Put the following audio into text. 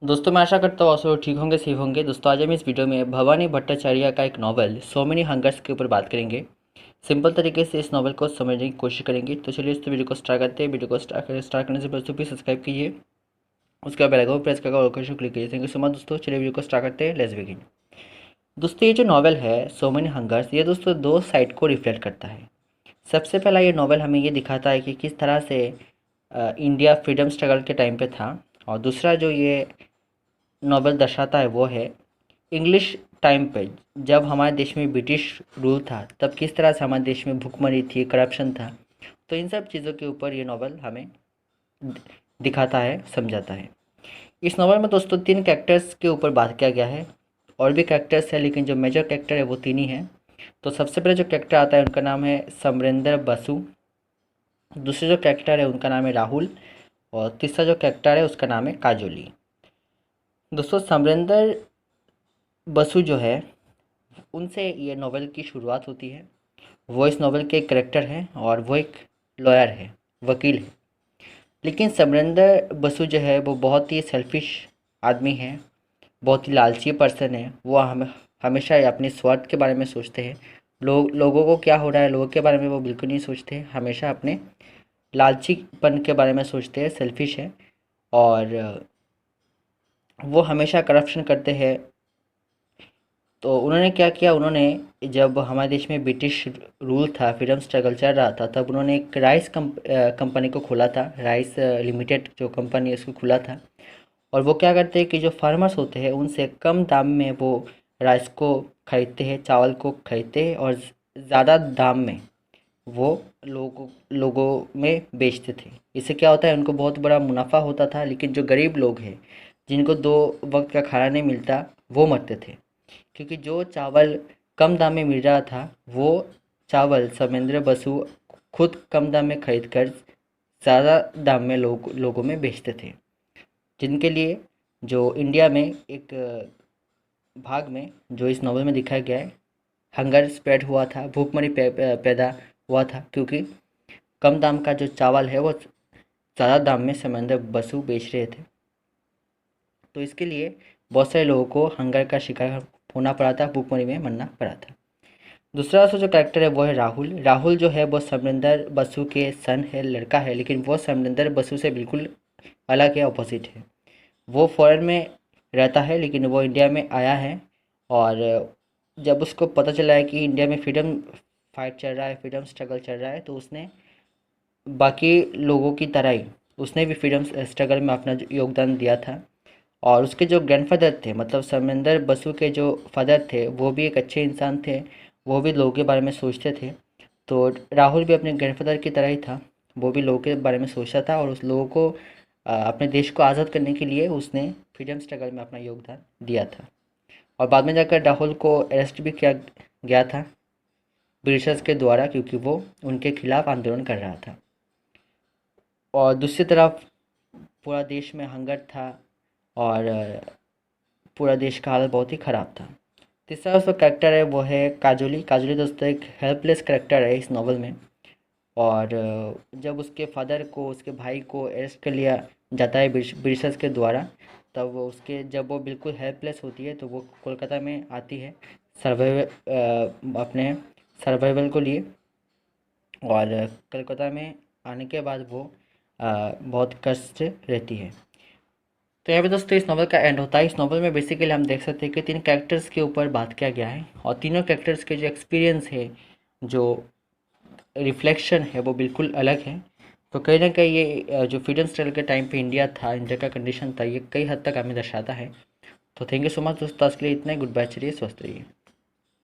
दोस्तों मैं आशा करता हूँ आप सब ठीक होंगे, सेफ होंगे। दोस्तों आज हम इस वीडियो में भवानी भट्टाचार्य का एक नॉवल सो मेनी हंगर्स के ऊपर बात करेंगे। सिंपल तरीके से इस नॉवल को समझने की कोशिश करेंगे। तो चलिए इस वीडियो को स्टार्ट करते हैं। वीडियो को स्टार्ट करने से पहले तो प्लीज़ सब्सक्राइब कीजिए, उसके बाद बेल आइकन को प्रेस करके और क्लिक कीजिए। थैंक यू सो मच दोस्तों। चलिए वीडियो को स्टार्ट करते हैं। Let's begin. दोस्तों ये जो नॉवल है सो मेनी हंगर्स, ये दोस्तों दो साइड को रिफ्लेक्ट करता है। सबसे पहला ये नॉवल हमें ये दिखाता है कि किस तरह से इंडिया फ्रीडम स्ट्रगल के टाइम पे था, और दूसरा जो ये नॉवल दर्शाता है वो है इंग्लिश टाइम पे, जब हमारे देश में ब्रिटिश रूल था तब किस तरह से हमारे देश में भुखमरी थी, करप्शन था। तो इन सब चीज़ों के ऊपर ये नॉवल हमें दिखाता है, समझाता है। इस नॉवल में दोस्तों तीन कैरेक्टर्स के ऊपर बात किया गया है। और भी कैरेक्टर्स है लेकिन जो मेजर कैरेक्टर है वो तीन ही हैं। तो सबसे पहले जो कैरेक्टर आता है उनका नाम है समरेंद्र बसु। दूसरे जो कैरेक्टर है उनका नाम है राहुल। और तीसरा जो कैरेक्टर है उसका नाम है काजोली। दोस्तों समरेंद्र बसु जो है उनसे ये नॉवल की शुरुआत होती है। वो इस नॉवल के एक कैरेक्टर हैं और वो एक लॉयर है, वकील है। लेकिन समरेंद्र बसु जो है वो बहुत ही सेल्फिश आदमी है, बहुत ही लालची पर्सन है। वो हमेशा अपने स्वार्थ के बारे में सोचते हैं। लोगों को क्या हो रहा है लोगों के बारे में वो बिल्कुल नहीं सोचते, हमेशा अपने लालचीपन के बारे में सोचते हैं, सेल्फिश है। और वो हमेशा करप्शन करते हैं। तो उन्होंने क्या किया, उन्होंने जब हमारे देश में ब्रिटिश रूल था, फ्रीडम स्ट्रगल चल रहा था, तब उन्होंने एक राइस कंपनी को खोला था। राइस लिमिटेड जो कंपनी है उसको खुला था। और वो क्या करते हैं कि जो फार्मर्स होते हैं उनसे कम दाम में वो राइस को खरीदते हैं, चावल को खरीदते हैं, और ज़्यादा दाम में वो लोगों में बेचते थे। इससे क्या होता है, उनको बहुत बड़ा मुनाफा होता था। लेकिन जो गरीब लोग हैं जिनको दो वक्त का खाना नहीं मिलता वो मरते थे, क्योंकि जो चावल कम दाम में मिल रहा था वो चावल समेंद्र बसु खुद कम दाम में खरीद कर ज़्यादा दाम में लोगों में बेचते थे। जिनके लिए जो इंडिया में एक भाग में जो इस नॉवल में दिखाया गया है, हंगर स्प्रेड हुआ था, भूखमरी पैदा हुआ था, क्योंकि कम दाम का जो चावल है वो ज़्यादा दाम में समेंद्र बसु बेच रहे थे। तो इसके लिए बहुत सारे लोगों को हंगर का शिकार होना पड़ा था, भूखमरी में मरना पड़ा था। दूसरा जो कैरेक्टर है वो है राहुल। राहुल जो है वो समरिंदर बसु के सन है, लड़का है, लेकिन वो समरिंदर बसु से बिल्कुल अलग है, अपोजिट है। वो फॉरेन में रहता है लेकिन वो इंडिया में आया है। और जब उसको पता चला है कि इंडिया में फ्रीडम फाइट चल रहा है, फ्रीडम स्ट्रगल चल रहा है, तो उसने बाकी लोगों की तरह ही उसने भी फ्रीडम स्ट्रगल में अपना योगदान दिया था। और उसके जो ग्रैंडफादर थे, मतलब समेंदर बसु के जो फादर थे, वो भी एक अच्छे इंसान थे। वो भी लोगों के बारे में सोचते थे। तो राहुल भी अपने ग्रैंडफादर की तरह ही था, वो भी लोगों के बारे में सोचता था। और उस लोगों को अपने देश को आज़ाद करने के लिए उसने फ्रीडम स्ट्रगल में अपना योगदान दिया था। और बाद में जाकर राहुल को अरेस्ट भी किया गया था ब्रिटिशर्स के द्वारा, क्योंकि वो उनके खिलाफ आंदोलन कर रहा था। और दूसरी तरफ पूरा देश में हंगर था और पूरा देश का हालत बहुत ही ख़राब था। तीसरा जो कैरेक्टर है वो है काजोली। काजोली दोस्तों एक हेल्पलेस कैरेक्टर है इस नॉवल में। और जब उसके फादर को, उसके भाई को अरेस्ट कर लिया जाता है ब्रिटिशर्स के द्वारा, तब वो उसके जब वो बिल्कुल हेल्पलेस होती है तो वो कोलकाता में आती है अपने सर्वाइवल को लिए। और कोलकाता में आने के बाद वो बहुत कष्ट रहती है। तो यहाँ पे दोस्तों इस नॉवल का एंड होता है। इस नॉवल में बेसिकली हम देख सकते हैं कि तीन कैरेक्टर्स के ऊपर बात किया गया है, और तीनों कैरेक्टर्स के जो एक्सपीरियंस है, जो रिफ्लेक्शन है, वो बिल्कुल अलग है। तो कहीं ना कहीं ये जो फ्रीडम स्ट्रगल के टाइम पे इंडिया था, इंडिया का कंडीशन था, ये कई हद तक हमें दर्शाता है। तो थैंक यू सो मच दोस्तों, आज के लिए इतना ही। गुड बाय, चलिए स्वस्थ रहिए।